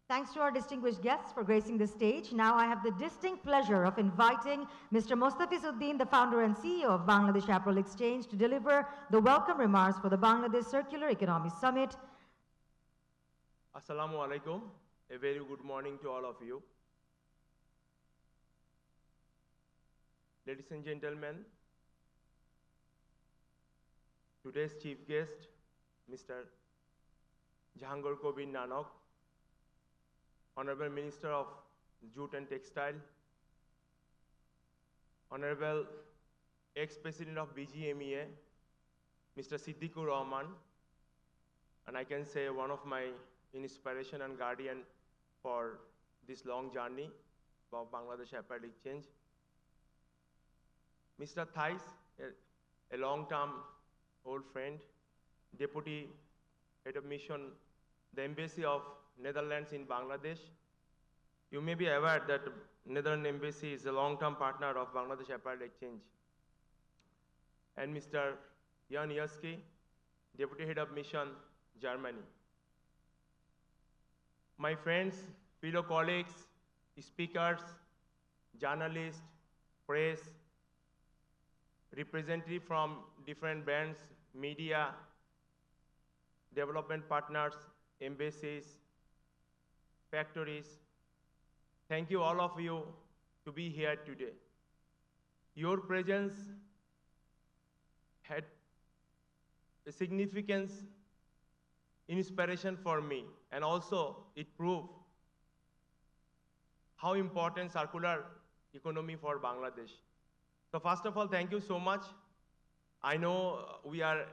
Thanks to our distinguished guests for gracing the stage. Now I have the distinct pleasure of inviting Mr. Mostafiz Uddin, the founder and CEO of Bangladesh Apparel Exchange, to deliver the welcome remarks for the Bangladesh Circular Economy Summit. Assalamu alaikum. A very good morning to all of you. Ladies and gentlemen, today's chief guest, Mr. Jahangir Kabir Nanak, Honorable Minister of Jute and Textile, Honorable ex-President of BGMEA, Mr. Siddiqur Rahman, and I can say one of my inspiration and guardian for this long journey of Bangladesh Apparel Exchange. Mr. Thijs, a long-term old friend, Deputy Head of Mission, the Embassy of Netherlands in Bangladesh. You may be aware that Netherlands Embassy is a long-term partner of Bangladesh Apparel Exchange. And Mr. Janowski, Deputy Head of Mission, Germany. My friends, fellow colleagues, speakers, journalists, press, representatives from different brands, media, development partners, embassies, factories. Thank you all of you to be here today. Your presence had a significance, inspiration for me, and also it proved how important circular economy for Bangladesh. So first of all, thank you so much. I know we are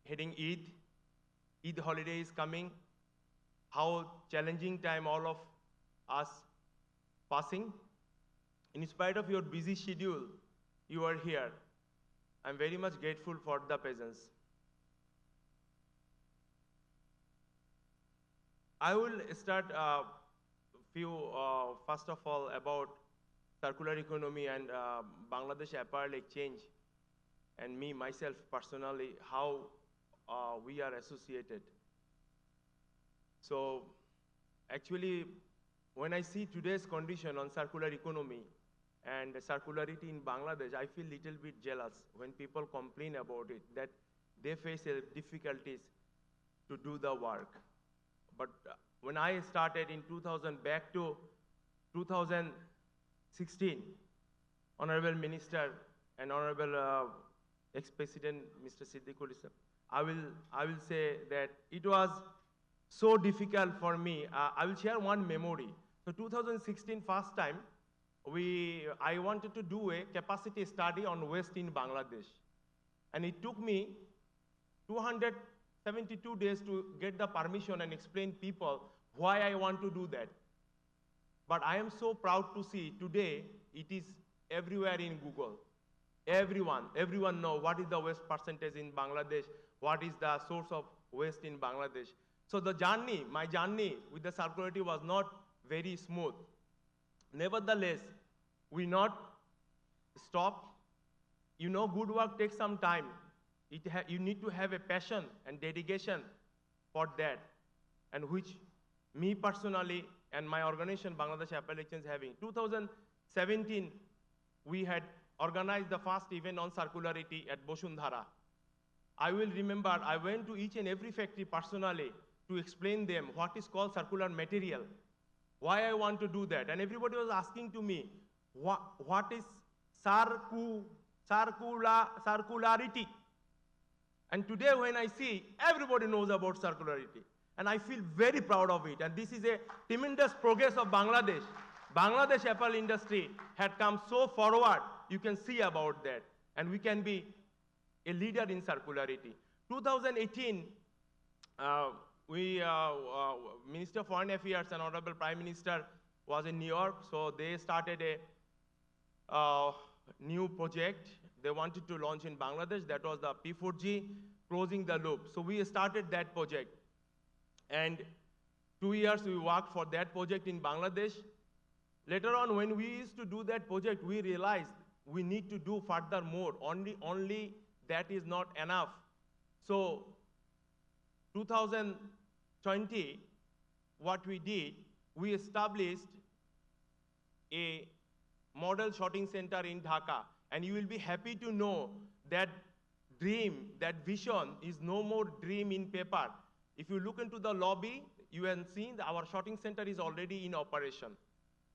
heading Eid. Eid holiday is coming. How challenging time all of us passing. In spite of your busy schedule, you are here. I'm very much grateful for the presence. I will start first of all, about circular economy and Bangladesh Apparel Exchange, and me, myself, personally, how we are associated. So, actually, when I see today's condition on circular economy and circularity in Bangladesh, I feel a little bit jealous when people complain about it, that they face difficulties to do the work. But when I started in 2000, back to 2016, Honorable Minister and Honorable ex-President Mr. Siddiqur, I will say that it was so difficult for me. I will share one memory. So 2016, first time, I wanted to do a capacity study on waste in Bangladesh. And it took me 272 days to get the permission and explain people why I want to do that. But I am so proud to see today it is everywhere in Google. Everyone know what is the waste percentage in Bangladesh, what is the source of waste in Bangladesh. So my journey with the circularity was not very smooth. Nevertheless, we not stop. You know, good work takes some time. You need to have a passion and dedication for that, and which me personally and my organization Bangladesh Apparel Exchange having. 2017, we had organized the first event on circularity at Bosundhara. I will remember, I went to each and every factory personally to explain them what is called circular material, why I want to do that. And everybody was asking to me, what is circularity? And today when I see, everybody knows about circularity. And I feel very proud of it. And this is a tremendous progress of Bangladesh. Bangladesh apparel industry had come so forward, you can see about that. And we can be a leader in circularity. 2018, Minister of Foreign Affairs and Honorable Prime Minister was in New York, so they started a new project they wanted to launch in Bangladesh. That was the P4G, closing the loop. So we started that project. And 2 years we worked for that project in Bangladesh. Later on, when we used to do that project, we realized we need to do further more. Only that is not enough. So 2020, what we did, we established a model sorting center in Dhaka, and you will be happy to know that dream, that vision is no more dream in paper. If you look into the lobby, you have seen that our sorting center is already in operation.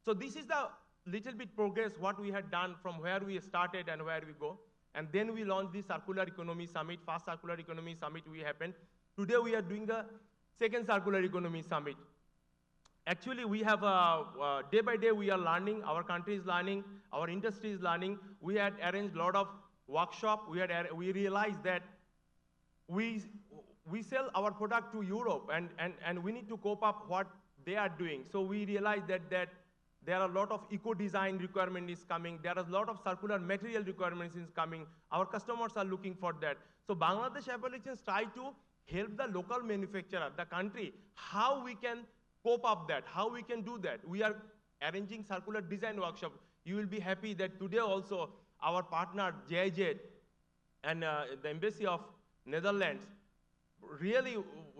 So this is the little bit progress what we had done from where we started and where we go. And then we launched the Circular Economy Summit, Fast Circular Economy Summit we happened. Today we are doing the second Circular Economy Summit. Actually, we have, day by day we are learning, our country is learning, our industry is learning. We had arranged a lot of workshops. We realized that we sell our product to Europe, and we need to cope up what they are doing. So we realized that there are a lot of eco-design requirement is coming. There are a lot of circular material requirements is coming. Our customers are looking for that. So Bangladesh Apparel Exchange try to help the local manufacturer, the country, how we can cope up that, how we can do that. We are arranging circular design workshop. You will be happy that today also our partner JIZ and the Embassy of Netherlands really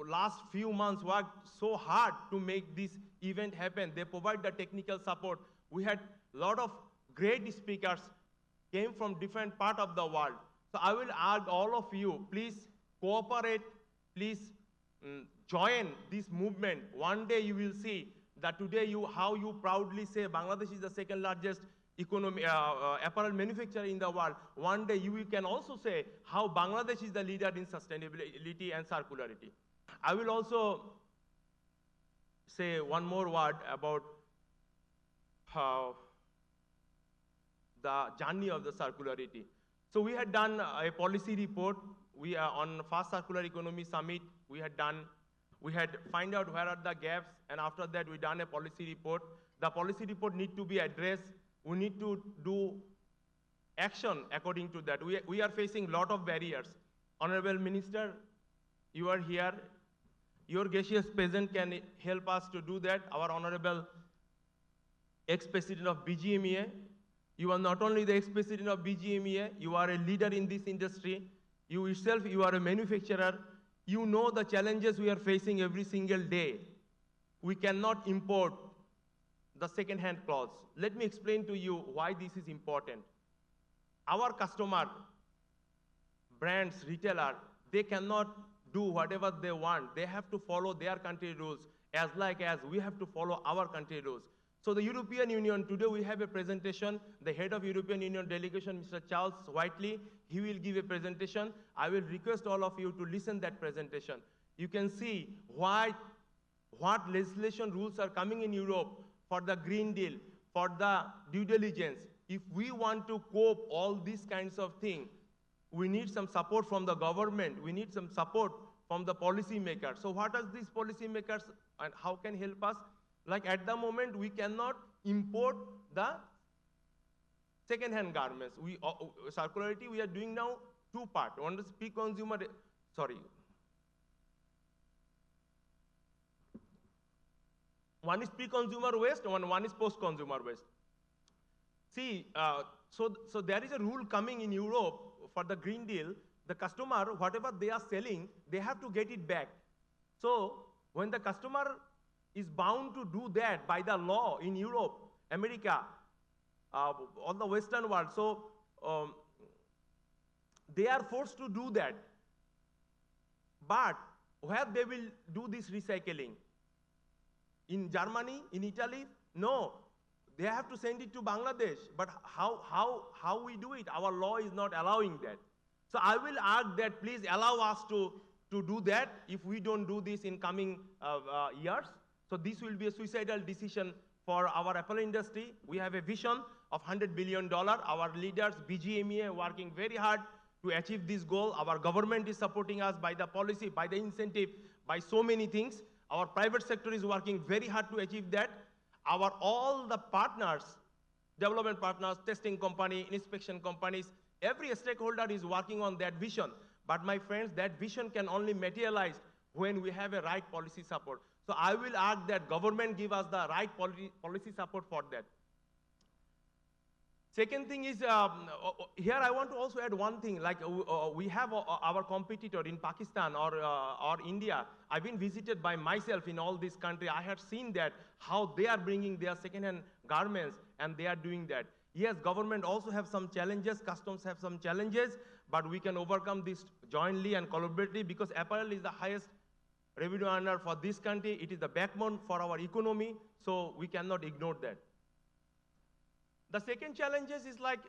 last few months worked so hard to make this event happen. They provide the technical support. We had a lot of great speakers came from different parts of the world. So I will ask all of you, please cooperate, please join this movement. One day you will see that today how you proudly say Bangladesh is the second largest economy, apparel manufacturer in the world. One day you can also say how Bangladesh is the leader in sustainability and circularity. I will also say one more word about how the journey of the circularity. So we had done a policy report. We are on Fast Circular Economy Summit. We had find out where are the gaps, and after that we done a policy report. The policy report need to be addressed. We need to do action according to that. We are facing a lot of barriers. Honorable Minister, you are here. Your gracious presence can help us to do that. Our Honorable ex-president of BGMEA. You are not only the ex-president of BGMEA, you are a leader in this industry. You yourself, you are a manufacturer. You know the challenges we are facing every single day. We cannot import the second-hand clothes. Let me explain to you why this is important. Our customer, brands, retailer, they cannot do whatever they want. They have to follow their country rules as we have to follow our country rules. So the European Union, today we have a presentation. The head of European Union delegation, Mr. Charles Whiteley, he will give a presentation. I will request all of you to listen that presentation. You can see what legislation rules are coming in Europe for the Green Deal, for the due diligence. If we want to cope all these kinds of things, we need some support from the government. We need some support from the policymakers. So what are these policymakers and how can help us? Like at the moment, we cannot import the second-hand garments. Circularity, we are doing now two parts. One is pre-consumer, one is pre-consumer waste, one is post-consumer waste. See, so there is a rule coming in Europe for the Green Deal. The customer, whatever they are selling, they have to get it back. So when the customer is bound to do that by the law in Europe, America, all the Western world, so they are forced to do that. But where they will do this recycling? In Germany, in Italy? No. They have to send it to Bangladesh. But how we do it? Our law is not allowing that. So I will ask that please allow us to do that if we don't do this in coming years. So this will be a suicidal decision for our apparel industry. We have a vision of $100 billion. Our leaders, BGMEA, working very hard to achieve this goal. Our government is supporting us by the policy, by the incentive, by so many things. Our private sector is working very hard to achieve that. All the partners, development partners, testing company, inspection companies, every stakeholder is working on that vision. But my friends, that vision can only materialize when we have a right policy support. So I will ask that government give us the right policy support for that. Second thing is, here I want to also add one thing, like we have our competitor in Pakistan or India. I've been visited by myself in all this country. I have seen that, how they are bringing their second-hand garments, and they are doing that. Yes, government also have some challenges, customs have some challenges, but we can overcome this jointly and collaboratively, because apparel is the highest revenue earner for this country. It is the backbone for our economy, so we cannot ignore that. The second challenge is like,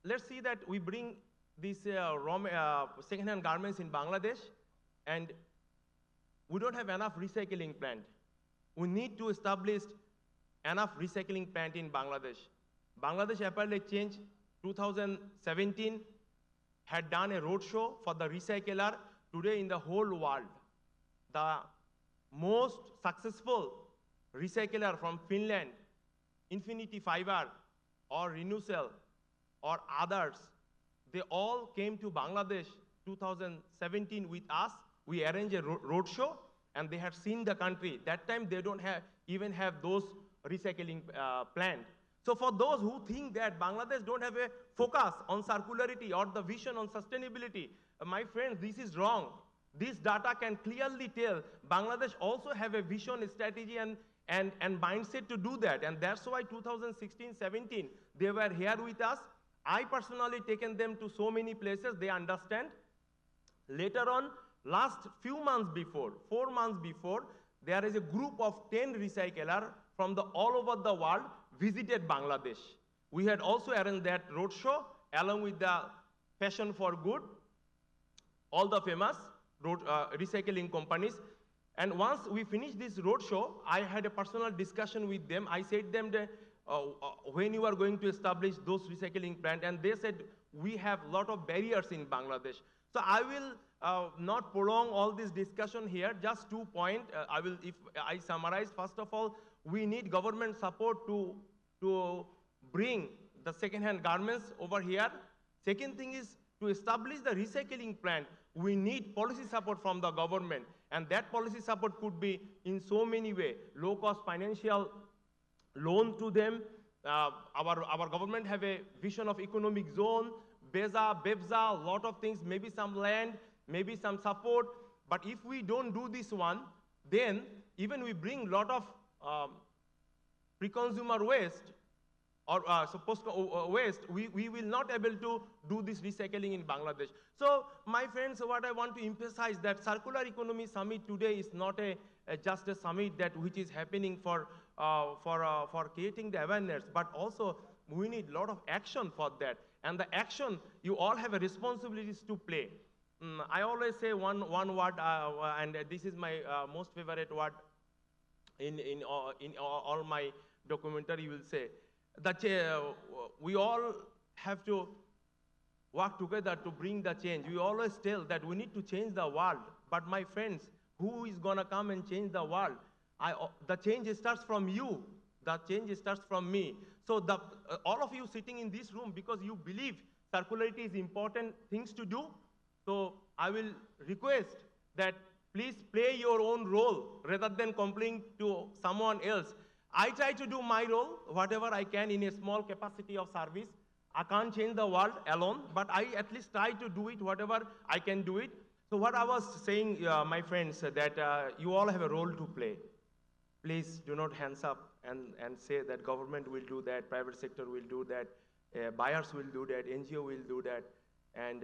let's see that we bring these second-hand garments in Bangladesh, and we don't have enough recycling plant. We need to establish enough recycling plant in Bangladesh. Bangladesh Apparel Exchange 2017 had done a roadshow for the recycler. Today in the whole world, the most successful recycler from Finland, Infinity Fiber, or Renewcell, or others, they all came to Bangladesh 2017 with us. We arranged a roadshow, and they had seen the country. That time they don't even have those recycling plant. So for those who think that Bangladesh don't have a focus on circularity or the vision on sustainability, my friends, this is wrong. This data can clearly tell Bangladesh also have a vision, a strategy, and mindset to do that. And that's why 2016-17, they were here with us. I personally taken them to so many places, they understand. Later on, last few months before, 4 months before, there is a group of 10 recyclers from all over the world visited Bangladesh. We had also arranged that roadshow along with the Passion for Good, all the famous recycling companies. And once we finished this roadshow, I had a personal discussion with them. I said them that, when you are going to establish those recycling plants, and they said, we have a lot of barriers in Bangladesh. So I will not prolong all this discussion here, just 2 points. If I summarize, first of all, we need government support to bring the second-hand garments over here. Second thing is, to establish the recycling plant, we need policy support from the government. And that policy support could be in so many ways. Low-cost financial loan to them. Our government have a vision of economic zone, BEZA, BEBZA, a lot of things, maybe some land, maybe some support. But if we don't do this one, then even we bring a lot of pre-consumer waste or waste, we will not able to do this recycling in Bangladesh. So, my friends, what I want to emphasize that Circular Economy Summit today is not just a summit which is happening for creating the awareness, but also we need a lot of action for that. And the action, you all have a responsibilities to play. I always say one word, and this is my most favorite word in all my documentary, you will say, that we all have to work together to bring the change. We always tell that we need to change the world. But my friends, who is going to come and change the world? The change starts from you. The change starts from me. So all of you sitting in this room, because you believe circularity is important things to do, so I will request that please play your own role rather than complaining to someone else. I try to do my role, whatever I can in a small capacity of service. I can't change the world alone, but I at least try to do it, whatever I can do it. So what I was saying, my friends, that you all have a role to play. Please do not hands up and say that government will do that, private sector will do that, buyers will do that, NGO will do that, and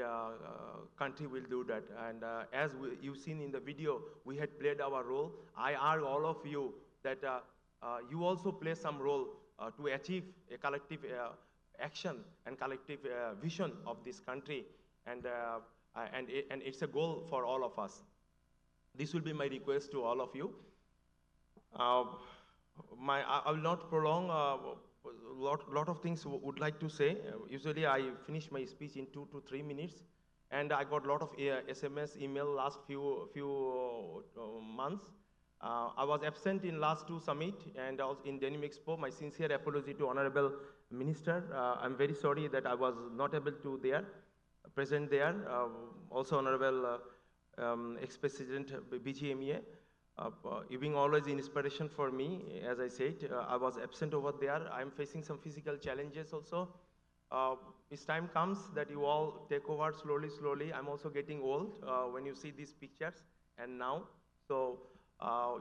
country will do that. And as you've seen in the video, we had played our role. I urge all of you that you also play some role to achieve a collective action and collective vision of this country, and it's a goal for all of us. This will be my request to all of you. I will not prolong. Lot of things would like to say. Usually I finish my speech in 2 to 3 minutes, and I got a lot of SMS, email last few months. I was absent in last 2 summit and also in Denim Expo. My sincere apology to Honorable Minister. I'm very sorry that I was not able to present there. Also Honorable ex-President BGMEA. You being always inspiration for me, as I said. I was absent over there. I'm facing some physical challenges also. This time comes that you all take over slowly, slowly. I'm also getting old when you see these pictures and now. So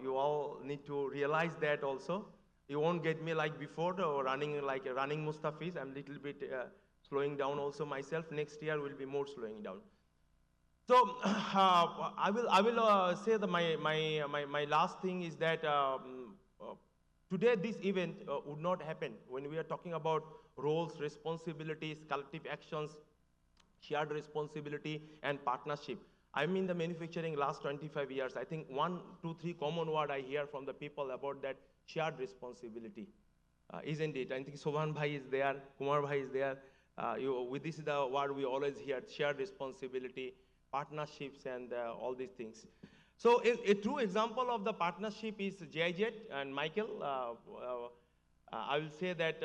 you all need to realize that also. You won't get me like before, running like a running Mostafiz. I'm a little bit slowing down also myself. Next year will be more slowing down. So I will say that my last thing is that today this event would not happen when we are talking about roles, responsibilities, collective actions, shared responsibility, and partnership. I'm in the manufacturing last 25 years. I think 1, 2, 3 common word I hear from the people about that shared responsibility, isn't it? I think Sohan Bhai is there, Kumar Bhai is there. This is the word we always hear: shared responsibility, partnerships, and all these things. So a true example of the partnership is JIZ and Michael. I will say that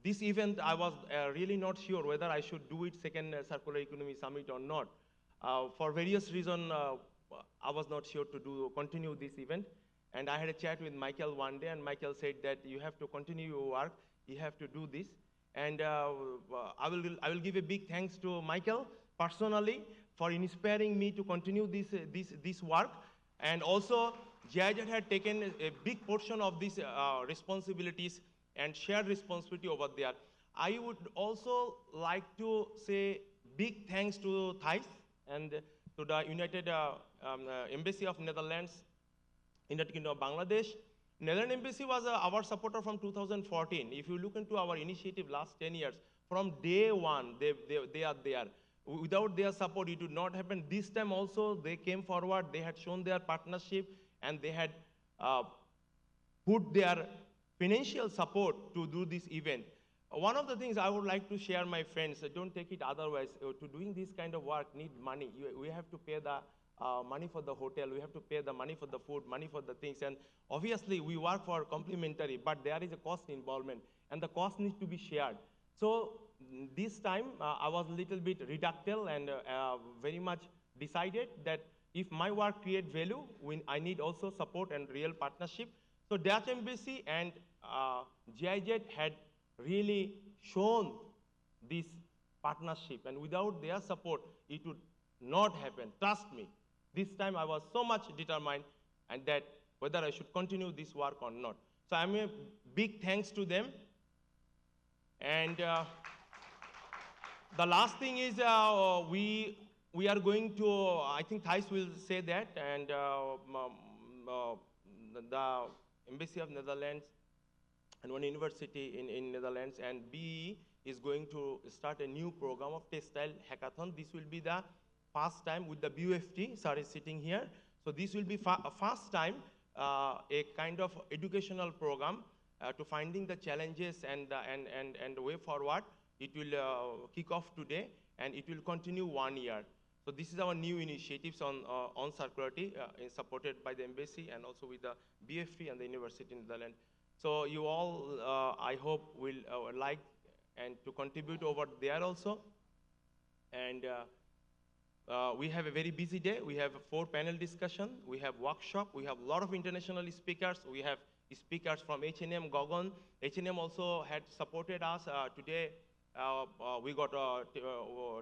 this event, I was really not sure whether I should do it second Circular Economy Summit or not. For various reasons, I was not sure to continue this event. And I had a chat with Michael one day, and Michael said that you have to continue your work, you have to do this. And I will give a big thanks to Michael personally for inspiring me to continue this work. And also, GIZ had taken a big portion of these responsibilities and shared responsibility over there. I would also like to say big thanks to Thijs and to the United Embassy of Netherlands, United Kingdom of Bangladesh. Netherlands Embassy was our supporter from 2014. If you look into our initiative last 10 years, from day one, they are there. Without their support, it would not happen. This time also, they came forward, they had shown their partnership, and they had put their financial support to do this event. One of the things I would like to share, my friends, don't take it otherwise, to doing this kind of work need money. We have to pay the money for the hotel, we have to pay the money for the food, money for the things, and obviously we work for complimentary, but there is a cost involvement, and the cost needs to be shared. So this time, I was a little bit reductive and very much decided that if my work creates value, I need also support and real partnership. So Dutch Embassy and GIZ had really shown this partnership, and without their support, it would not happen. Trust me. This time I was so much determined, and that whether I should continue this work or not. So I'm a big thanks to them. And the last thing is we are going to, I think Thijs will say that, and the Embassy of Netherlands and one university in Netherlands and BE is going to start a new program of textile hackathon. This will be the first time with the BUFT, sorry, sitting here. So this will be first time a kind of educational program to finding the challenges and the way forward. It will kick off today, and it will continue 1 year. So this is our new initiatives on circularity, supported by the embassy and also with the BFT and the university in Netherlands. So you all, I hope, will like and to contribute over there also. And we have a very busy day. We have 4 panel discussion. We have workshop. We have a lot of international speakers. We have speakers from H&M, Gogon. H&M also had supported us today. We got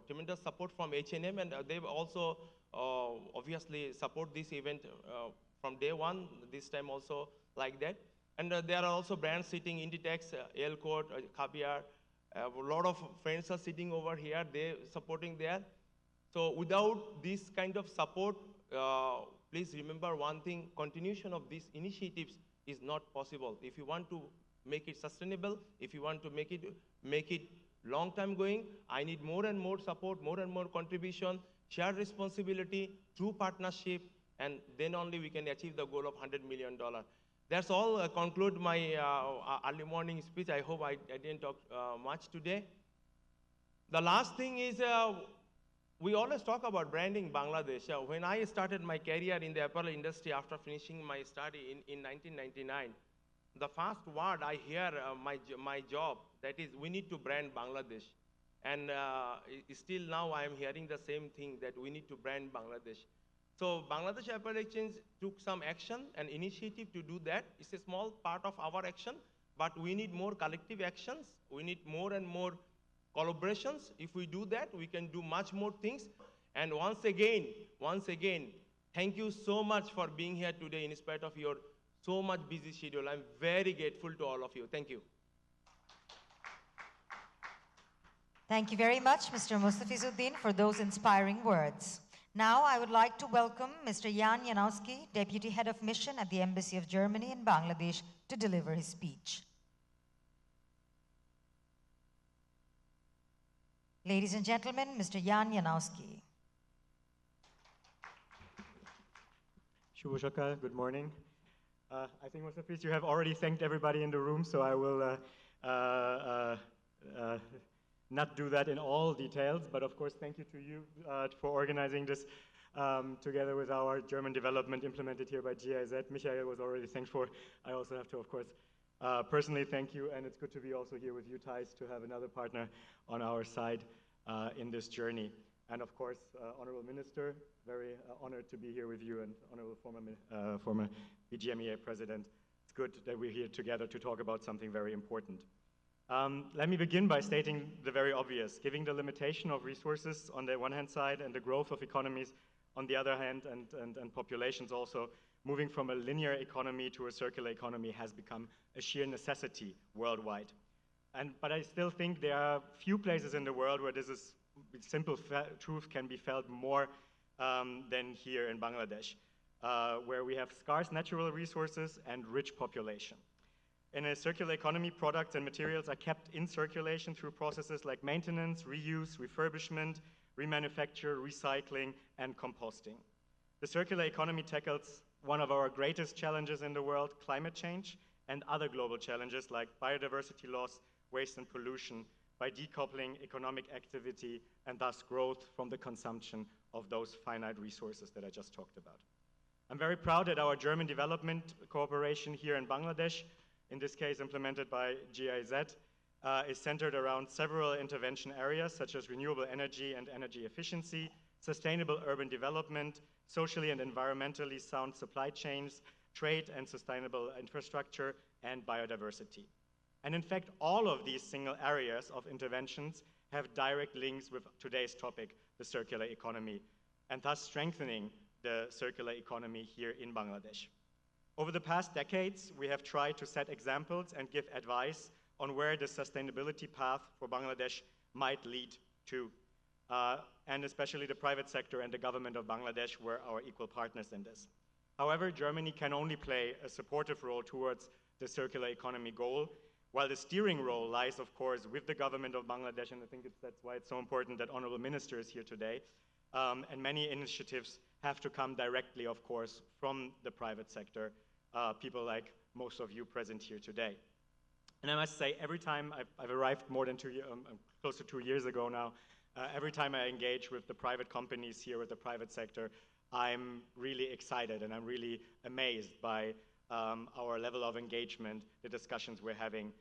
tremendous support from H&M, and they've also obviously support this event from day one, this time also like that. And there are also brands sitting, Inditex, Elcourt, Kabir. A lot of friends are sitting over here, they supporting there. So without this kind of support, please remember one thing, continuation of these initiatives is not possible. If you want to make it sustainable, if you want to make it long time going, I need more and more support, more and more contribution, shared responsibility, true partnership, and then only we can achieve the goal of $100 million. That's all. Conclude my early morning speech. I hope I didn't talk much today. The last thing is, we always talk about branding Bangladesh. When I started my career in the apparel industry after finishing my study in 1999, the first word I hear my job, that is, we need to brand Bangladesh. And still now I am hearing the same thing, that we need to brand Bangladesh. So Bangladesh Apparel Exchange took some action and initiative to do that. It's a small part of our action, but we need more collective actions. We need more and more collaborations. If we do that, we can do much more things. And once again, thank you so much for being here today in spite of your so much busy schedule. I'm very grateful to all of you. Thank you. Thank you very much, Mr. Mostafiz Uddin, for those inspiring words. Now, I would like to welcome Mr. Janowski, Deputy Head of Mission at the Embassy of Germany in Bangladesh, to deliver his speech. Ladies and gentlemen, Mr. Janowski. Shubho Shakal, good morning. I think, Mostafiz, you have already thanked everybody in the room, so I will not do that in all details, but of course, thank you to you for organizing this together with our German development implemented here by GIZ. Michael was already thanked for. I also have to, of course, personally thank you, and it's good to be also here with you, Thijs, to have another partner on our side in this journey. And of course, Honorable Minister, very honored to be here with you, and Honorable former BGMEA President. It's good that we're here together to talk about something very important. Let me begin by stating the very obvious. Given the limitation of resources on the one hand side and the growth of economies on the other hand, and populations also, moving from a linear economy to a circular economy has become a sheer necessity worldwide. But I still think there are few places in the world where this is simple truth can be felt more than here in Bangladesh, where we have scarce natural resources and rich population. In a circular economy, products and materials are kept in circulation through processes like maintenance, reuse, refurbishment, remanufacture, recycling, and composting. The circular economy tackles one of our greatest challenges in the world, climate change, and other global challenges like biodiversity loss, waste and pollution, by decoupling economic activity and thus growth from the consumption of those finite resources that I just talked about. I'm very proud that our German development cooperation here in Bangladesh, in this case implemented by GIZ, is centered around several intervention areas such as renewable energy and energy efficiency, sustainable urban development, socially and environmentally sound supply chains, trade and sustainable infrastructure, and biodiversity. And in fact, all of these single areas of interventions have direct links with today's topic, the circular economy, and thus strengthening the circular economy here in Bangladesh. Over the past decades, we have tried to set examples and give advice on where the sustainability path for Bangladesh might lead to. And especially the private sector and the government of Bangladesh were our equal partners in this. However, Germany can only play a supportive role towards the circular economy goal, while the steering role lies, of course, with the government of Bangladesh, and I think that's why it's so important that Honorable Minister is here today. And many initiatives have to come directly, of course, from the private sector, people like most of you present here today. And I must say, every time I've arrived more than close to 2 years ago now, every time I engage with the private companies here, with the private sector, I'm really excited and I'm really amazed by our level of engagement, the discussions we're having,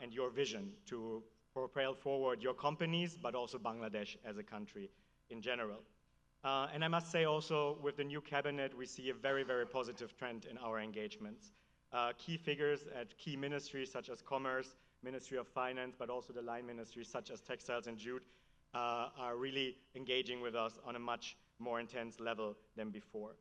and your vision to propel forward your companies, but also Bangladesh as a country in general. And I must say also, with the new cabinet, we see a very, very positive trend in our engagements. Key figures at key ministries such as Commerce, Ministry of Finance, but also the line ministries such as Textiles and Jute are really engaging with us on a much more intense level than before.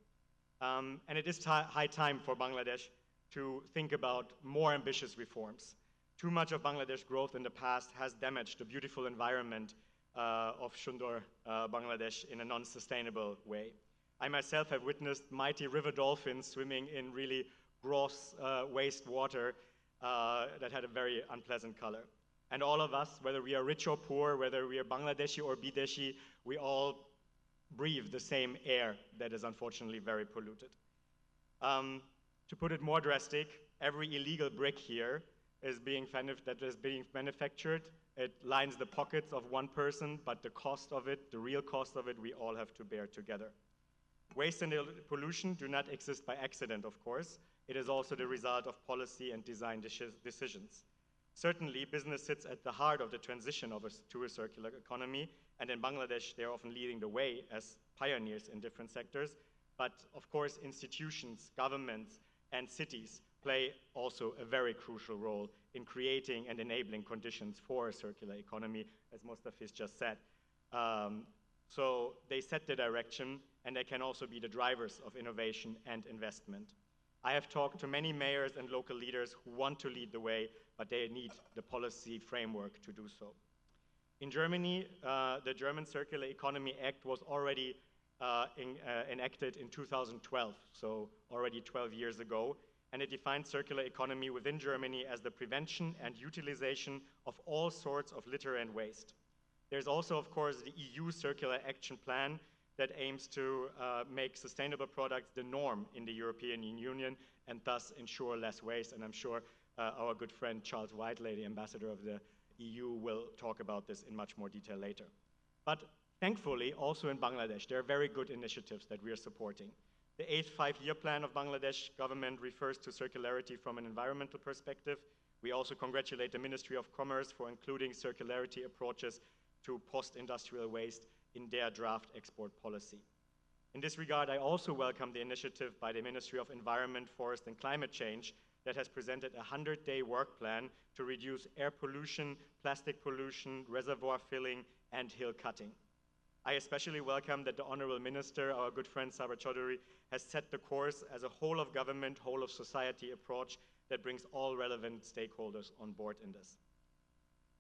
And it is high time for Bangladesh to think about more ambitious reforms. Too much of Bangladesh growth in the past has damaged the beautiful environment of Sundar, Bangladesh in a non-sustainable way. I myself have witnessed mighty river dolphins swimming in really gross waste water that had a very unpleasant color. And all of us, whether we are rich or poor, whether we are Bangladeshi or Bideshi, we all breathe the same air that is unfortunately very polluted. To put it more drastic, every illegal brick here is being manufactured. It lines the pockets of one person, but the cost of it, the real cost of it, we all have to bear together. Waste and pollution do not exist by accident, of course. It is also the result of policy and design decisions. Certainly, business sits at the heart of the transition to a circular economy, and in Bangladesh, they're often leading the way as pioneers in different sectors. But of course, institutions, governments, and cities play also a very crucial role in creating and enabling conditions for a circular economy, as Mostafiz just said. So they set the direction, and they can also be the drivers of innovation and investment. I have talked to many mayors and local leaders who want to lead the way, but they need the policy framework to do so. In Germany, the German Circular Economy Act was already enacted in 2012, so already 12 years ago, and it defined circular economy within Germany as the prevention and utilization of all sorts of litter and waste. There's also, of course, the EU Circular Action Plan that aims to make sustainable products the norm in the European Union and thus ensure less waste. And I'm sure our good friend Charles Whiteley, the ambassador of the EU, will talk about this in much more detail later. But thankfully, also in Bangladesh, there are very good initiatives that we are supporting. The 8th five-year plan of Bangladesh government refers to circularity from an environmental perspective. We also congratulate the Ministry of Commerce for including circularity approaches to post-industrial waste in their draft export policy. In this regard, I also welcome the initiative by the Ministry of Environment, Forest and Climate Change that has presented a 100-day work plan to reduce air pollution, plastic pollution, reservoir filling, and hill cutting. I especially welcome that the Honorable Minister, our good friend Sabra Chaudhuri, has set the course as a whole of government, whole of society approach that brings all relevant stakeholders on board in this.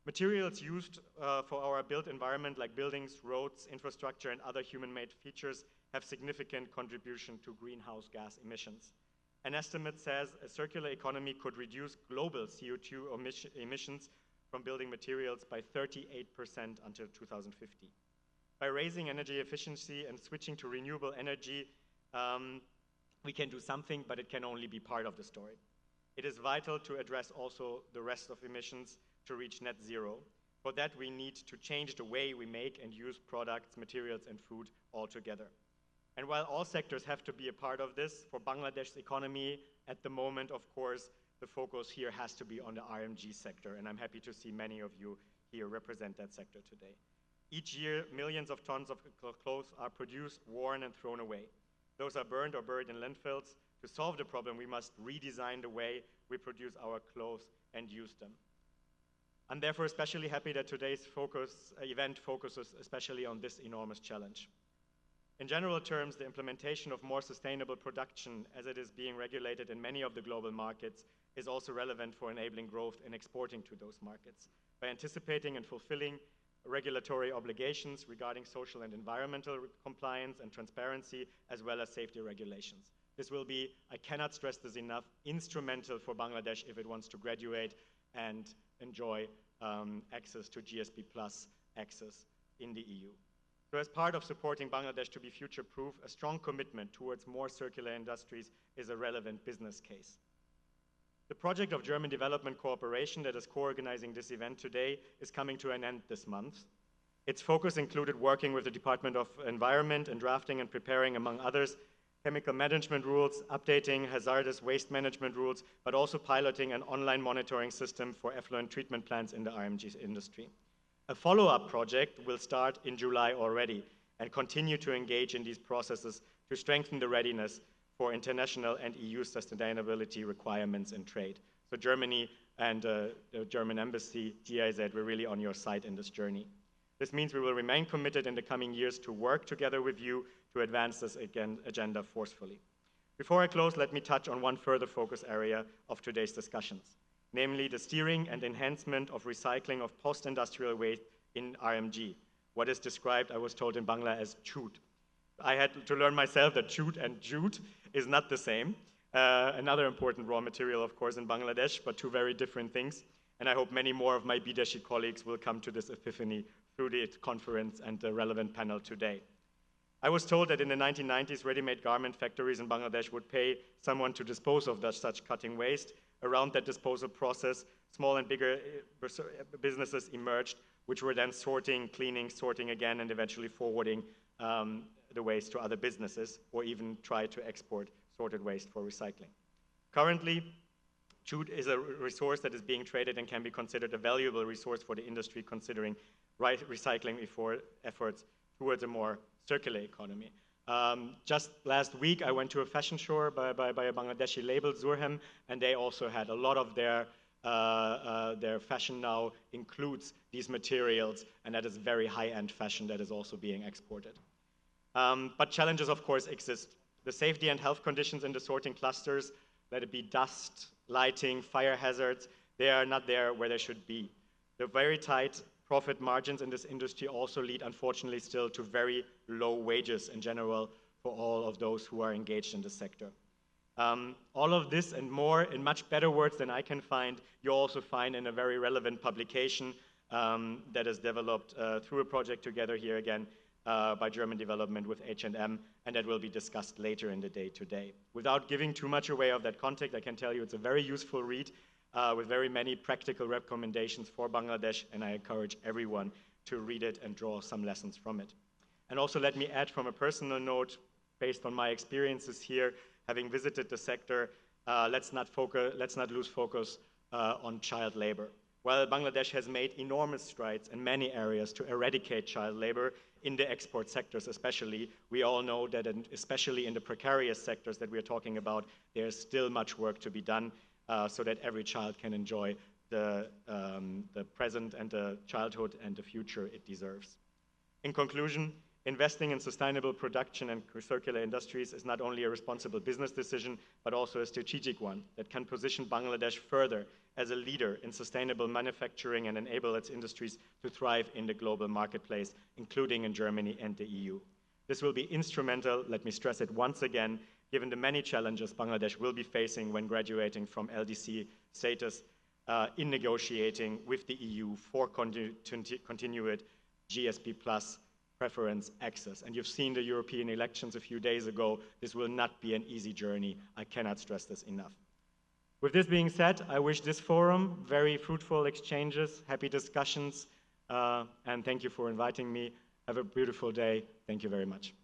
Materials used for our built environment, like buildings, roads, infrastructure, and other human-made features, have significant contribution to greenhouse gas emissions. An estimate says a circular economy could reduce global CO2 emissions from building materials by 38% until 2050. By raising energy efficiency and switching to renewable energy, we can do something, but it can only be part of the story. It is vital to address also the rest of emissions to reach net zero. For that, we need to change the way we make and use products, materials, and food altogether. And while all sectors have to be a part of this, for Bangladesh's economy at the moment, of course, the focus here has to be on the RMG sector, and I'm happy to see many of you here represent that sector today. Each year, millions of tons of clothes are produced, worn, and thrown away. Those are burned or buried in landfills. To solve the problem, we must redesign the way we produce our clothes and use them. I'm therefore especially happy that today's event focuses especially on this enormous challenge. In general terms, the implementation of more sustainable production, as it is being regulated in many of the global markets, is also relevant for enabling growth and exporting to those markets. By anticipating and fulfilling regulatory obligations regarding social and environmental compliance and transparency, as well as safety regulations. This will be, I cannot stress this enough, instrumental for Bangladesh if it wants to graduate and enjoy access to GSP Plus access in the EU. So as part of supporting Bangladesh to be future-proof, a strong commitment towards more circular industries is a relevant business case. The project of German Development Cooperation that is co-organizing this event today is coming to an end this month. Its focus included working with the Department of Environment and drafting and preparing, among others, chemical management rules, updating hazardous waste management rules, but also piloting an online monitoring system for effluent treatment plants in the RMG industry. A follow-up project will start in July already and continue to engage in these processes to strengthen the readiness for international and EU sustainability requirements in trade. So Germany and the German embassy, GIZ, we're really on your side in this journey. This means we will remain committed in the coming years to work together with you to advance this agenda forcefully. Before I close, let me touch on one further focus area of today's discussions, namely the steering and enhancement of recycling of post-industrial waste in RMG, what is described, I was told in Bangla, as jute. I had to learn myself that jute and jute is not the same. Another important raw material, of course, in Bangladesh, but two very different things. And I hope many more of my Bideshi colleagues will come to this epiphany through the conference and the relevant panel today. I was told that in the 1990s, ready-made garment factories in Bangladesh would pay someone to dispose of such cutting waste. Around that disposal process, small and bigger businesses emerged, which were then sorting, cleaning, sorting again, and eventually forwarding the waste to other businesses, or even try to export sorted waste for recycling. Currently, jute is a resource that is being traded and can be considered a valuable resource for the industry, considering recycling efforts towards a more circular economy. Just last week, I went to a fashion show by a Bangladeshi label, Zurhem, and they also had a lot of their their fashion now includes these materials, and that is very high-end fashion that is also being exported. But challenges, of course, exist. The safety and health conditions in the sorting clusters, let it be dust, lighting, fire hazards, they are not there where they should be. The very tight profit margins in this industry also lead, unfortunately, still to very low wages in general for all of those who are engaged in the sector. All of this and more, in much better words than I can find, you also find in a very relevant publication that is developed through a project together here again by German Development with H&M, and that will be discussed later in the day today. Without giving too much away of that content, I can tell you it's a very useful read with very many practical recommendations for Bangladesh, and I encourage everyone to read it and draw some lessons from it. And also let me add from a personal note, based on my experiences here, having visited the sector, let's not lose focus on child labor. While Bangladesh has made enormous strides in many areas to eradicate child labor, in the export sectors especially, we all know that especially in the precarious sectors that we're talking about, there's still much work to be done so that every child can enjoy the present and the childhood and the future it deserves. In conclusion, investing in sustainable production and circular industries is not only a responsible business decision, but also a strategic one that can position Bangladesh further as a leader in sustainable manufacturing and enable its industries to thrive in the global marketplace, including in Germany and the EU. This will be instrumental, let me stress it once again, given the many challenges Bangladesh will be facing when graduating from LDC status in negotiating with the EU for continued GSP Plus preference access. And you've seen the European elections a few days ago. This will not be an easy journey. I cannot stress this enough. With this being said, I wish this forum very fruitful exchanges, happy discussions, and thank you for inviting me. Have a beautiful day. Thank you very much.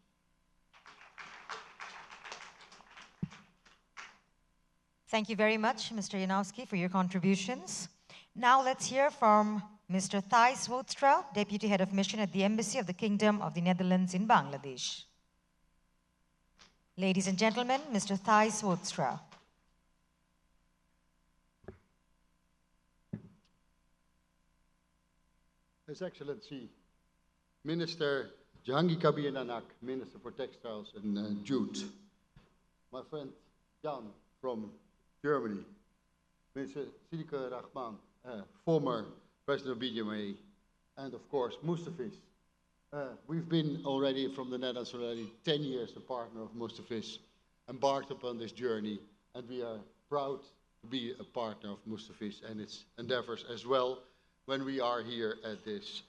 Thank you very much, Mr. Janowski, for your contributions. Now let's hear from Mr. Thijs Woudstra, Deputy Head of Mission at the Embassy of the Kingdom of the Netherlands in Bangladesh. Ladies and gentlemen, Mr. Thijs Woudstra. His Excellency, Minister Jahangir Kabir Nanak, Minister for Textiles and Jute. My friend Jan from Germany, Mr. Siddiqur Rahman, former President of BGMEA, and of course Mostafiz. We've been already from the Netherlands already 10 years a partner of Mostafiz, embarked upon this journey, and we are proud to be a partner of Mostafiz and its endeavors as well when we are here at this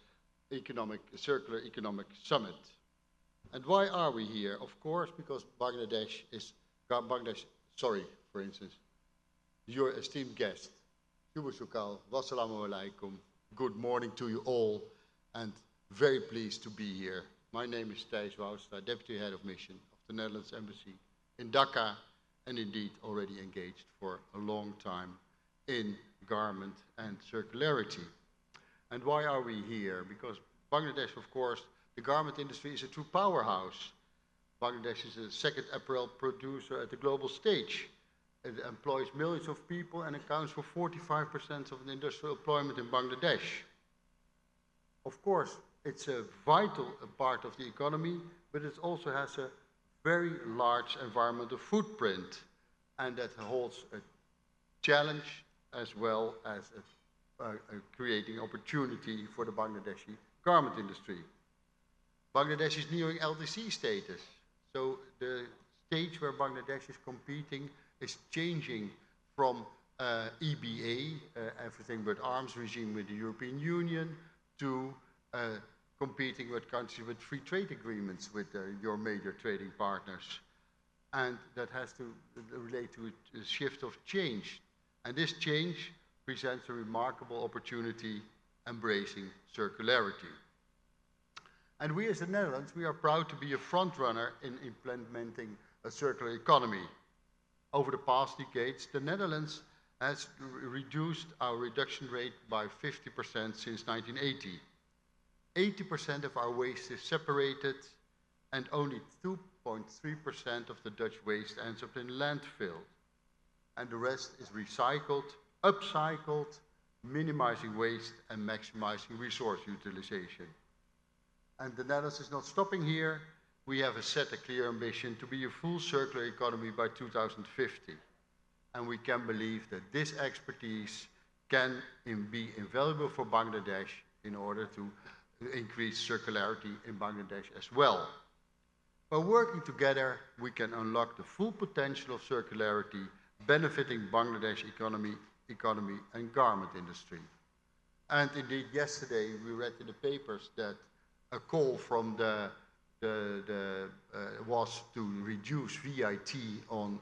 Circular Economic Summit. And why are we here? Of course, because for instance, your esteemed guest, Shubha wassalamu alaikum, good morning to you all, and very pleased to be here. My name is Thijs Woudstra, Deputy Head of Mission of the Netherlands Embassy in Dhaka, and indeed already engaged for a long time in garment and circularity. And why are we here? Because Bangladesh, of course, the garment industry is a true powerhouse. Bangladesh is the second apparel producer at the global stage. It employs millions of people and accounts for 45% of the industrial employment in Bangladesh. Of course, it's a vital part of the economy, but it also has a very large environmental footprint, and that holds a challenge as well as creating opportunity for the Bangladeshi garment industry. Bangladesh is nearing LDC status, so the stage where Bangladesh is competing is changing from EBA, everything but arms regime with the European Union, to competing with countries with free trade agreements with your major trading partners. And that has to relate to a shift of change. And this change presents a remarkable opportunity embracing circularity. And we as the Netherlands, we are proud to be a front runner in implementing a circular economy. Over the past decades, the Netherlands has reduced our reduction rate by 50% since 1980. 80% of our waste is separated, and only 2.3% of the Dutch waste ends up in landfill. And the rest is recycled, upcycled, minimizing waste and maximizing resource utilization. And the Netherlands is not stopping here. We have set a clear ambition to be a full circular economy by 2050. And we can believe that this expertise can be invaluable for Bangladesh in order to increase circularity in Bangladesh as well. By working together, we can unlock the full potential of circularity, benefiting Bangladesh economy and garment industry. And indeed, yesterday we read in the papers that a call from was to reduce VAT on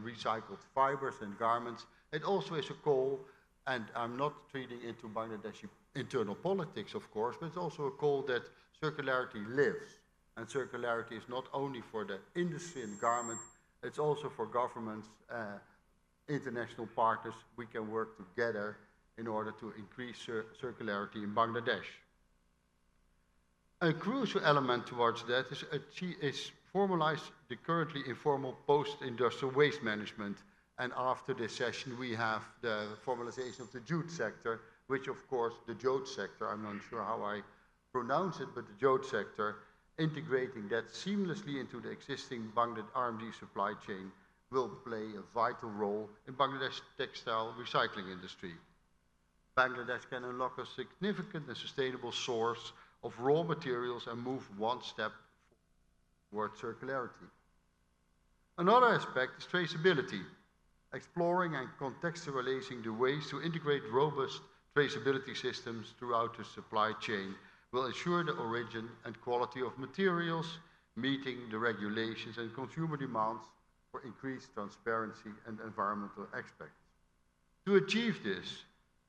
recycled fibers and garments. It also is a call, and I'm not treating into Bangladeshi internal politics, of course, but it's also a call that circularity lives. And circularity is not only for the industry and garment, it's also for governments, international partners. We can work together in order to increase circularity in Bangladesh. A crucial element towards that is formalize the currently informal post-industrial waste management. And after this session, we have the formalization of the jute sector, which of course, the jute sector, I'm not sure how I pronounce it, but the jute sector, integrating that seamlessly into the existing Bangladesh RMG supply chain will play a vital role in Bangladesh textile recycling industry. Bangladesh can unlock a significant and sustainable source of raw materials and move one step towards circularity. Another aspect is traceability, exploring and contextualizing the ways to integrate robust traceability systems throughout the supply chain will ensure the origin and quality of materials, meeting the regulations and consumer demands for increased transparency and environmental aspects. To achieve this,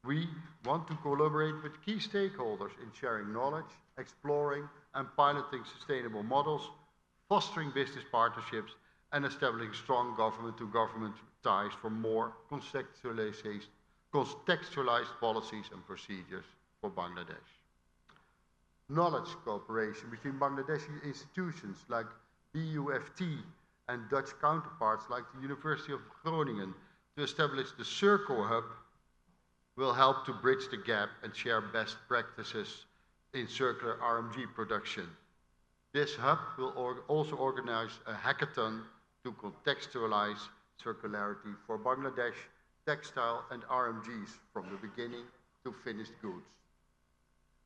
we want to collaborate with key stakeholders in sharing knowledge, exploring and piloting sustainable models, fostering business partnerships, and establishing strong government-to-government ties for more contextualized policies and procedures for Bangladesh. Knowledge cooperation between Bangladeshi institutions like BUFT and Dutch counterparts like the University of Groningen to establish the Circle Hub will help to bridge the gap and share best practices in circular RMG production. This hub will also organize a hackathon to contextualize circularity for Bangladesh textile and RMGs from the beginning to finished goods.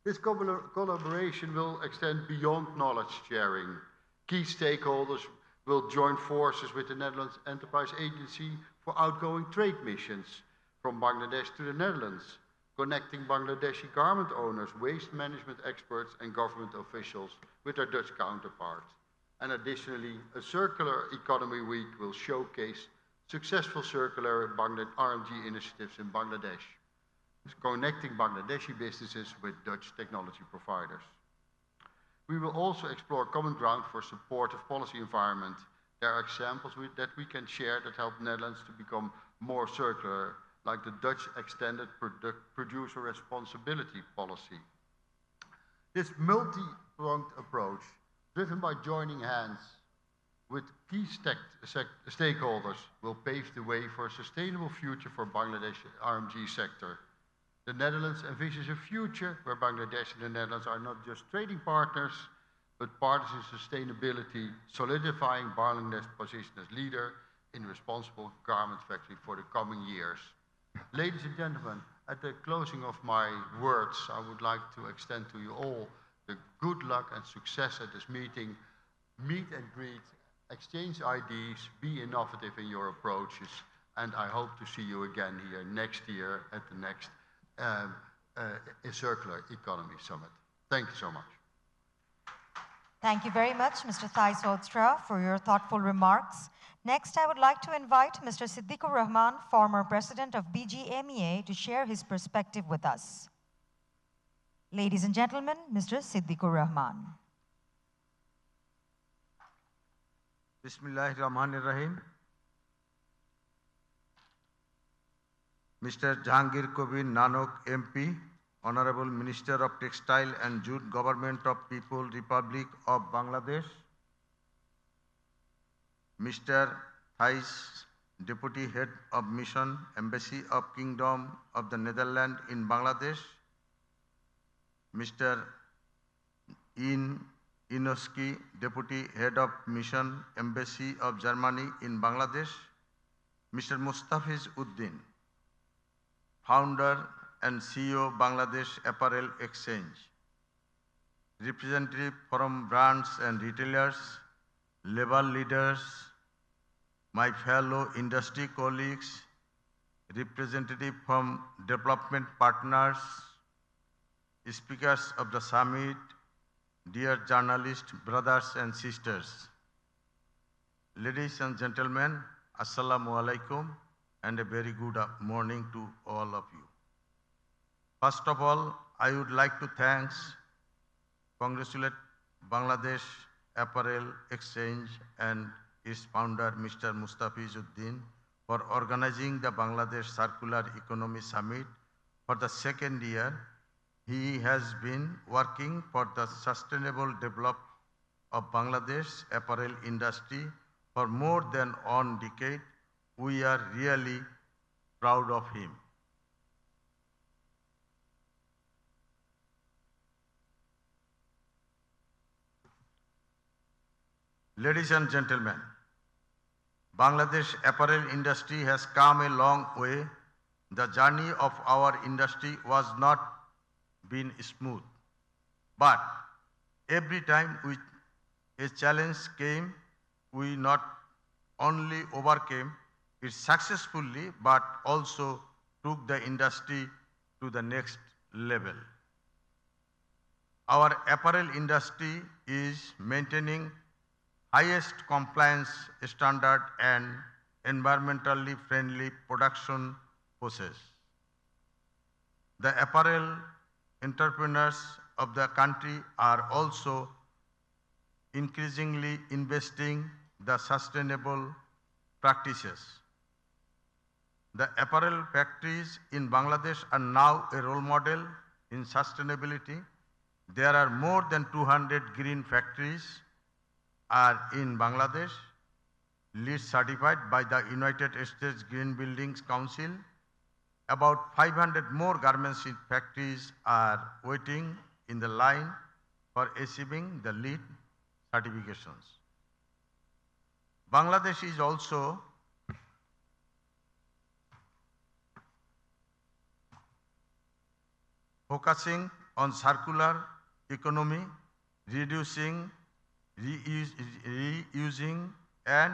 This collaboration will extend beyond knowledge sharing. Key stakeholders will join forces with the Netherlands Enterprise Agency for outgoing trade missions from Bangladesh to the Netherlands, connecting Bangladeshi garment owners, waste management experts, and government officials with their Dutch counterparts. And additionally, a Circular Economy Week will showcase successful circular RMG initiatives in Bangladesh, connecting Bangladeshi businesses with Dutch technology providers. We will also explore common ground for supportive policy environment. There are examples that we can share that help Netherlands to become more circular, like the Dutch Extended Producer Responsibility Policy. This multi-pronged approach, driven by joining hands with key stakeholders, will pave the way for a sustainable future for Bangladesh RMG sector. The Netherlands envisions a future where Bangladesh and the Netherlands are not just trading partners, but partners in sustainability, solidifying Bangladesh's position as leader in responsible garment factory for the coming years. Ladies and gentlemen, at the closing of my words, I would like to extend to you all the good luck and success at this meeting. Meet and greet, exchange ideas, be innovative in your approaches, and I hope to see you again here next year at the next Circular Economy Summit. Thank you so much. Thank you very much, Mr. Thijs Woudstra, for your thoughtful remarks. Next, I would like to invite Mr. Siddiqur Rahman, former president of BGMEA, to share his perspective with us. Ladies and gentlemen, Mr. Siddiqur Rahman. Bismillahirrahmanirrahim. Mr. Jahangir Kabir Nanak MP, Honorable Minister of Textile and Jute, Government of People Republic of Bangladesh. Mr. Thijs Deputy Head of Mission, Embassy of Kingdom of the Netherlands in Bangladesh, Mr. Janowski, Deputy Head of Mission, Embassy of Germany in Bangladesh, Mr. Mostafiz Uddin, Founder and CEO Bangladesh Apparel Exchange, representative from brands and retailers, labor leaders, my fellow industry colleagues, representative from development partners, speakers of the summit, dear journalists, brothers and sisters. Ladies and gentlemen, Assalamu alaikum and a very good morning to all of you. First of all, I would like to congratulate Bangladesh Apparel Exchange and its founder, Mr. Mostafiz Uddin, for organizing the Bangladesh Circular Economy Summit for the second year. He has been working for the sustainable development of Bangladesh apparel industry for more than 1 decade. We are really proud of him. Ladies and gentlemen, Bangladesh apparel industry has come a long way. The journey of our industry was not been smooth, but every time a challenge came, we not only overcame it successfully, but also took the industry to the next level. Our apparel industry is maintaining highest compliance standard and environmentally friendly production process. The apparel entrepreneurs of the country are also increasingly investing the sustainable practices. The apparel factories in Bangladesh are now a role model in sustainability. There are more than 200 green factories are in Bangladesh, LEED certified by the United States Green Buildings Council. About 500 more garments factories are waiting in the line for achieving the LEED certifications. Bangladesh is also focusing on circular economy, reducing, reusing and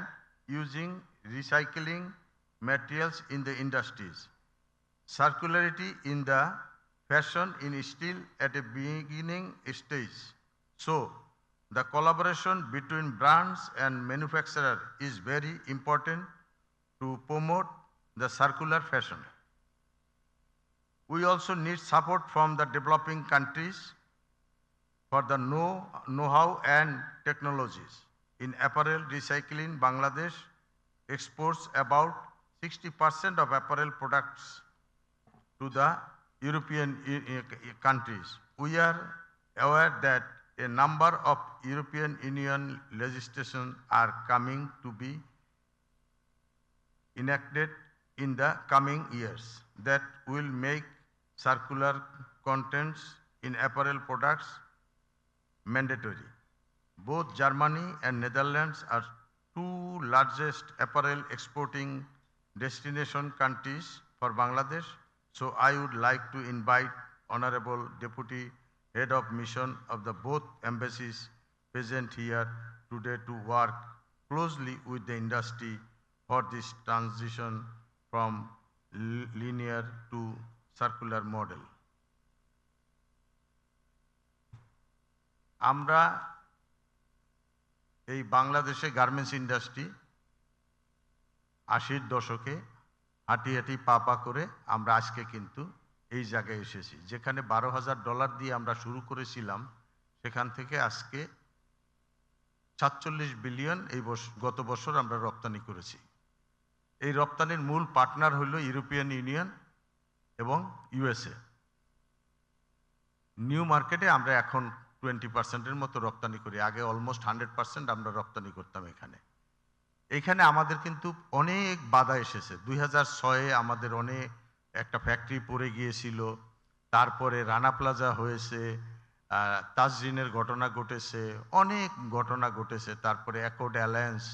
using recycling materials in the industries. Circularity in the fashion is still at a beginning stage. So, the collaboration between brands and manufacturers is very important to promote the circular fashion. We also need support from the developing countries for the know-how and technologies. In apparel recycling, Bangladesh exports about 60% of apparel products to the European countries. We are aware that a number of European Union legislation are coming to be enacted in the coming years that will make circular contents in apparel products mandatory. Both Germany and Netherlands are two largest apparel exporting destination countries for Bangladesh. So I would like to invite Honorable Deputy Head of Mission of the both embassies present here today to work closely with the industry for this transition from linear to circular model. আমরা এই বাংলাদেশে garments industry 80-এর দশকে হাঁটি হাঁটি পা করে আমরা আজকে কিন্তু এই জায়গায় এসেছি, যেখানে $12,000 দিয়ে আমরা শুরু করেছিলাম, সেখান থেকে আজকে 47 বিলিয়ন গত বছর আমরা রপ্তানি করেছি। এই রপ্তানির মূল পার্টনার হলো ইউরোপিয়ান ইউনিয়ন এবং ইউএসএ। নিউ মার্কেটে আমরা এখন 20%-এর মতো রপ্তানি করি, আগে অলমোস্ট 100% আমরা রপ্তানি করতাম এখানে। এখানে আমাদের কিন্তু অনেক বাধা এসেছে। 2006-এ আমাদের অনেক একটা ফ্যাক্টরি পড়ে গিয়েছিল, তারপরে রানা প্লাজা হয়েছে, তাজরিনের ঘটনা ঘটেছে, অনেক ঘটনা ঘটেছে, তারপরে অ্যাকর্ড অ্যালায়েন্স,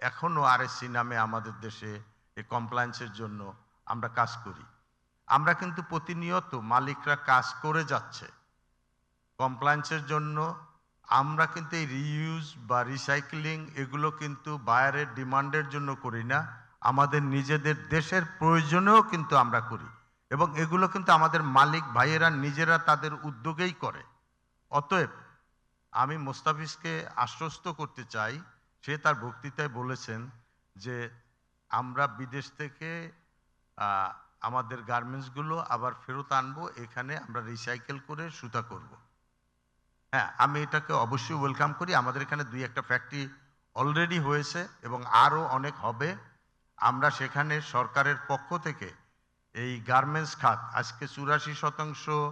এখনও আরএসসি নামে আমাদের দেশে এই কমপ্লায়েন্সের জন্য আমরা কাজ করি। আমরা কিন্তু প্রতিনিয়ত মালিকরা কাজ করে যাচ্ছে কমপ্লায়েন্সের জন্য। আমরা কিন্তু এই রিইউজ বা রিসাইক্লিং এগুলো কিন্তু বায়ারের ডিমান্ডের জন্য করি না, আমাদের নিজেদের দেশের প্রয়োজনেও কিন্তু আমরা করি, এবং এগুলো কিন্তু আমাদের মালিক ভাইয়েরা নিজেরা তাদের উদ্যোগেই করে। অতএব আমি মোস্তাফিজকে আশ্বস্ত করতে চাই, সে তার বক্তৃতায় বলেছেন যে আমরা বিদেশ থেকে আমাদের গার্মেন্টসগুলো আবার ফেরত আনবো, এখানে আমরা রিসাইকেল করে সুতা করব। হ্যাঁ, আমি এটাকে অবশ্যই ওয়েলকাম করি। আমাদের এখানে 2-1টা ফ্যাক্টরি অলরেডি হয়েছে এবং আরও অনেক হবে। আমরা সেখানে সরকারের পক্ষ থেকে এই গার্মেন্টস খাত আজকে 84%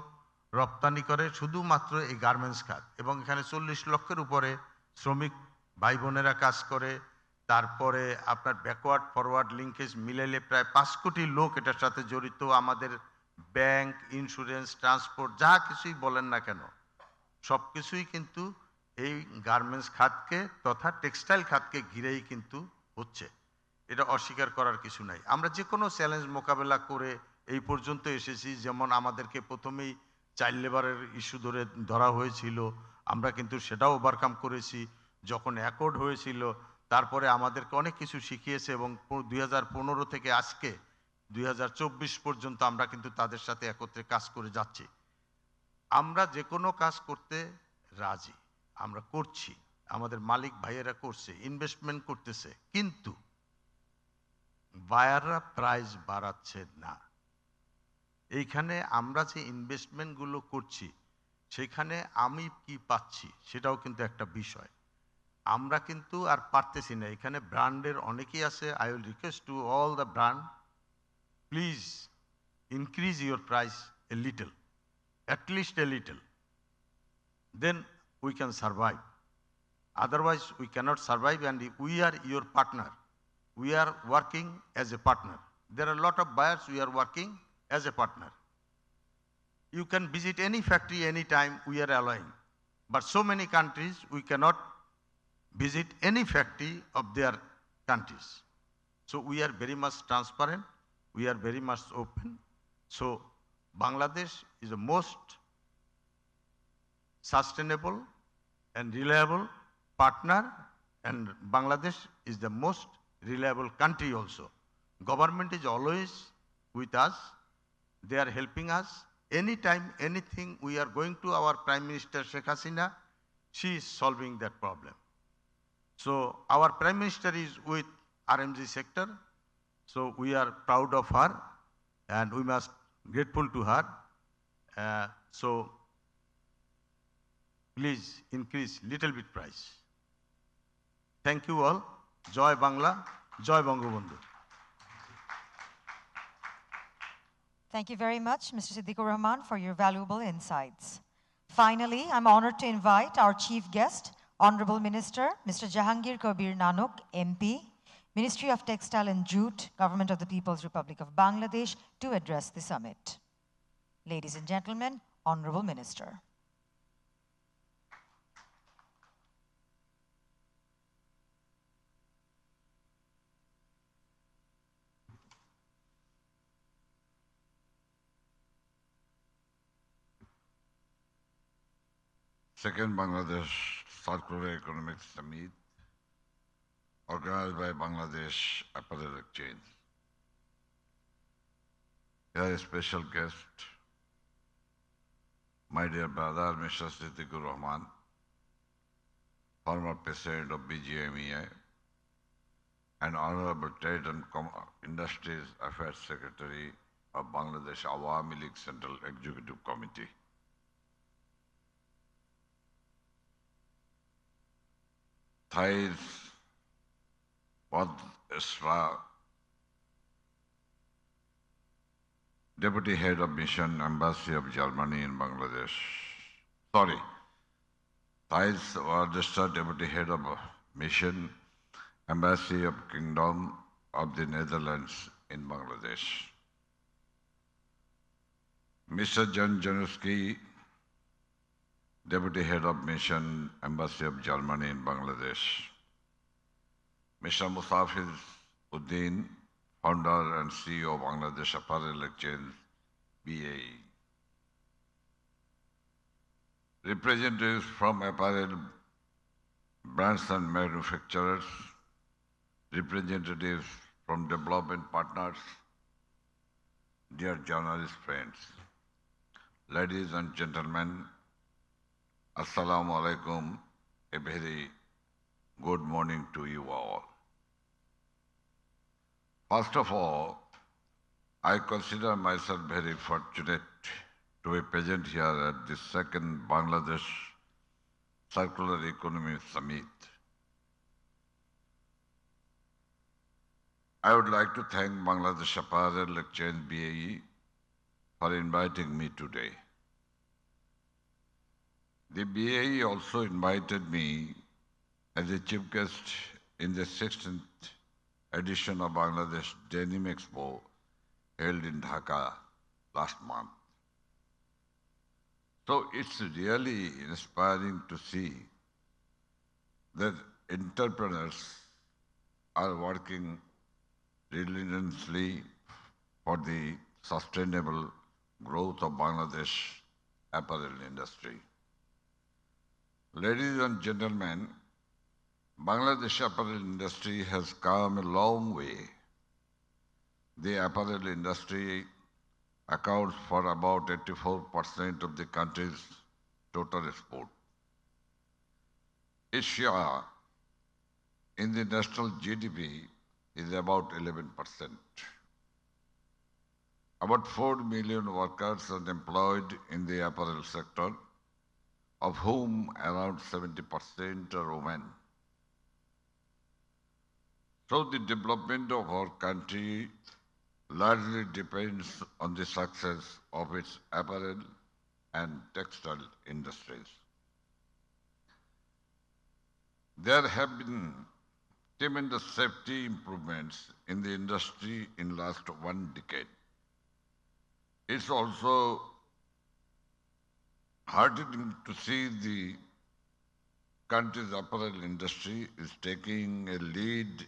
রপ্তানি করে শুধুমাত্র এই গার্মেন্টস খাত, এবং এখানে 40 লক্ষের উপরে শ্রমিক ভাই বোনেরা কাজ করে। তারপরে আপনার ব্যাকওয়ার্ড ফরওয়ার্ড লিঙ্কেজ মিলাইলে প্রায় 5 কোটি লোক এটার সাথে জড়িত। আমাদের ব্যাংক, ইন্স্যুরেন্স, ট্রান্সপোর্ট যা কিছুই বলেন না কেন সব কিছুই কিন্তু এই গার্মেন্টস খাতকে তথা টেক্সটাইল খাতকে ঘিরেই কিন্তু হচ্ছে, এটা অস্বীকার করার কিছু নাই। আমরা যে কোনো চ্যালেঞ্জ মোকাবেলা করে এই পর্যন্ত এসেছি। যেমন আমাদেরকে প্রথমেই চাইল্ড লেবারের ইস্যু ধরা হয়েছিল, আমরা কিন্তু সেটাও ওভারকাম করেছি। যখন অ্যাকর্ড হয়েছিল তারপরে আমাদেরকে অনেক কিছু শিখিয়েছে, এবং 2015 থেকে আজকে 2024 পর্যন্ত আমরা কিন্তু তাদের সাথে একত্রে কাজ করে যাচ্ছি। আমরা যে কোনো কাজ করতে রাজি, আমরা করছি, আমাদের মালিক ভাইয়েরা করছে, ইনভেস্টমেন্ট করতেছে, কিন্তু বায়াররা প্রাইস বাড়াচ্ছে না। এইখানে আমরা যে ইনভেস্টমেন্টগুলো করছি সেখানে আমি কি পাচ্ছি সেটাও কিন্তু একটা বিষয়। আমরা কিন্তু আর পারতেছি না। এখানে ব্র্যান্ডের অনেকেই আছে। I will request to all the brand, please increase your price a little, at least a little, then we can survive. Otherwise we cannot survive, and we are your partner. We are working as a partner. There are a lot of buyers, we are working as a partner. You can visit any factory anytime, we are allowing. But so many countries, we cannot visit any factory of their countries. So we are very much transparent, we are very much open. So Bangladesh is the most sustainable and reliable partner, and Bangladesh is the most reliable country also. Government is always with us. They are helping us. Anytime, anything, we are going to our Prime Minister Sheikh Hasina, she is solving that problem. So our Prime Minister is with RMG sector, so we are proud of her and we must grateful to her. So please increase little bit price. Thank you all. Joy Bangla, Joy Bangabandhu. Thank you very much, Mr. Siddiqur Rahman, for your valuable insights. Finally, I'm honored to invite our chief guest, Honorable Minister, Mr. Jahangir Kabir Nanak, MP, Ministry of Textile and Jute, Government of the People's Republic of Bangladesh, to address the summit. Ladies and gentlemen, Honorable Minister. Second Bangladesh Circular Economic Summit, organized by Bangladesh Apparel Exchange. Here a special guest, my dear brother, Mr. Siddiqur Rahman, former president of BGMEA, and Honorable Trade and Industries Affairs Secretary of Bangladesh Awami League Central Executive Committee. Thijs, Woudstra, Deputy Head of Mission, Embassy of Germany in Bangladesh. Sorry, Thijs, Woudstra, Deputy Head of Mission, Embassy of Kingdom of the Netherlands in Bangladesh. Mr. Janowski, Deputy Head of Mission, Embassy of Germany in Bangladesh. Mr. Mostafiz, Uddin, Founder and CEO of Bangladesh Apparel Exchange, BAE. Representatives from apparel brands and manufacturers, representatives from development partners, dear journalist friends, ladies and gentlemen, Assalamu alaikum, a very good morning to you all. First of all, I consider myself very fortunate to be present here at the second Bangladesh Circular Economy Summit. I would like to thank Bangladesh Apparel Exchange BAE for inviting me today. The BAE also invited me as a chief guest in the 16th edition of Bangladesh Denim Expo held in Dhaka last month. So it's really inspiring to see that entrepreneurs are working relentlessly for the sustainable growth of Bangladesh apparel industry. Ladies and gentlemen, Bangladesh apparel industry has come a long way. The apparel industry accounts for about 84% of the country's total export. Its share in the national GDP is about 11%. About 4 million workers are employed in the apparel sector, of whom around 70% are women. So the development of our country largely depends on the success of its apparel and textile industries. There have been tremendous safety improvements in the industry in the last 1 decade. It's also heartening to see the country's apparel industry is taking a lead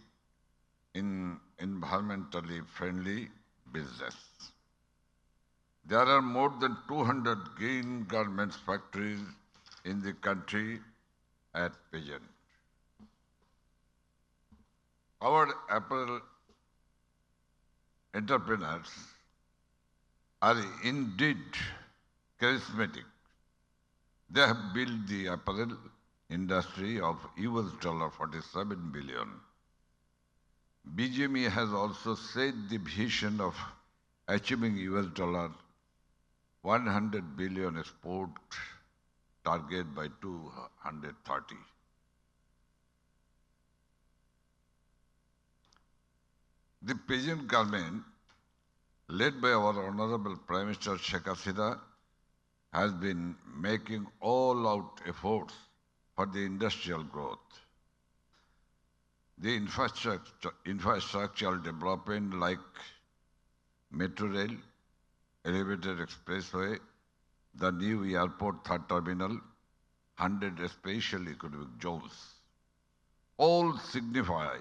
in environmentally friendly business. There are more than 200 green garments factories in the country at present. Our apparel entrepreneurs are indeed charismatic. They have built the apparel industry of $47 billion. BGMEA has also set the vision of achieving $100 billion export target by 2030. The present government, led by our Honorable Prime Minister Sheikh Hasina, has been making all-out efforts for the industrial growth. The infrastructural development like metro rail, elevated expressway, the new airport third terminal, 100 special economic zones, all signify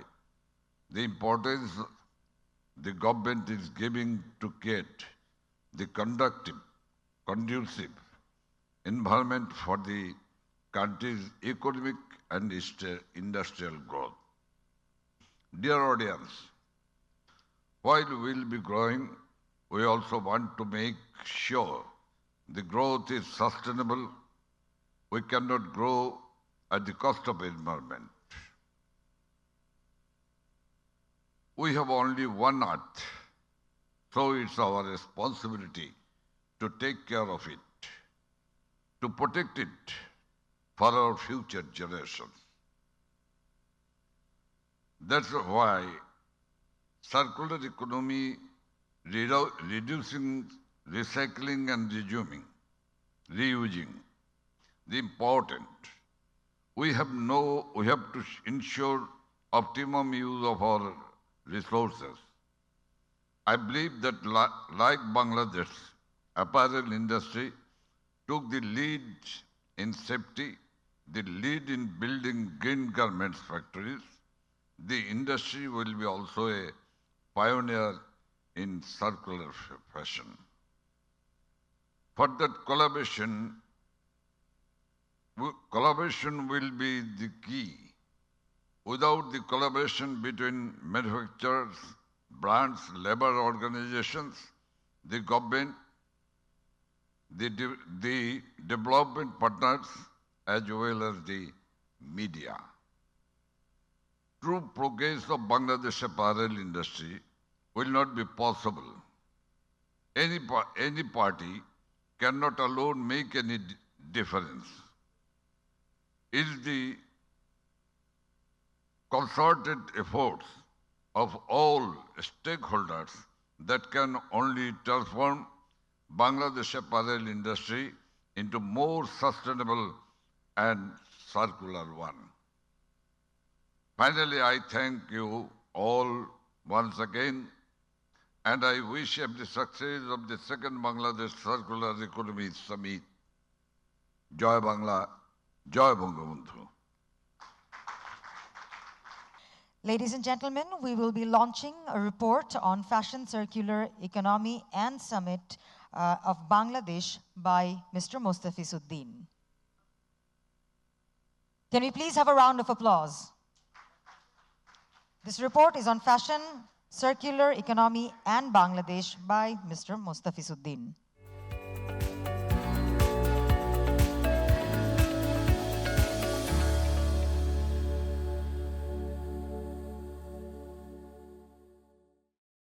the importance the government is giving to create the conducive environment for the country's economic and industrial growth. Dear audience, while we will be growing, we also want to make sure the growth is sustainable. We cannot grow at the cost of environment. We have only one earth, so it's our responsibility to take care of it, to protect it for our future generations. That's why circular economy, reducing, recycling and reusing, the important. We have to ensure optimum use of our resources. I believe that like Bangladesh, apparel industry took the lead in safety, the lead in building green garments factories. The industry will be also a pioneer in circular fashion. For that collaboration will be the key. Without the collaboration between manufacturers, brands, labor organizations, the government, the development partners, as well as the media, true progress of Bangladesh apparel industry will not be possible. Any party cannot alone make any difference. It is the concerted efforts of all stakeholders that can only transform Bangladesh apparel industry into more sustainable and circular one. Finally, I thank you all once again, and I wish every success of the second Bangladesh Circular Economy Summit. Joy Bangla, Joy Bangabandhu. Ladies and gentlemen, we will be launching a report on Fashion Circular Economy and Summit of Bangladesh by Mr. Mostafiz Uddin. Can we please have a round of applause? This report is on Fashion Circular Economy and Bangladesh by Mr. Mostafiz Uddin.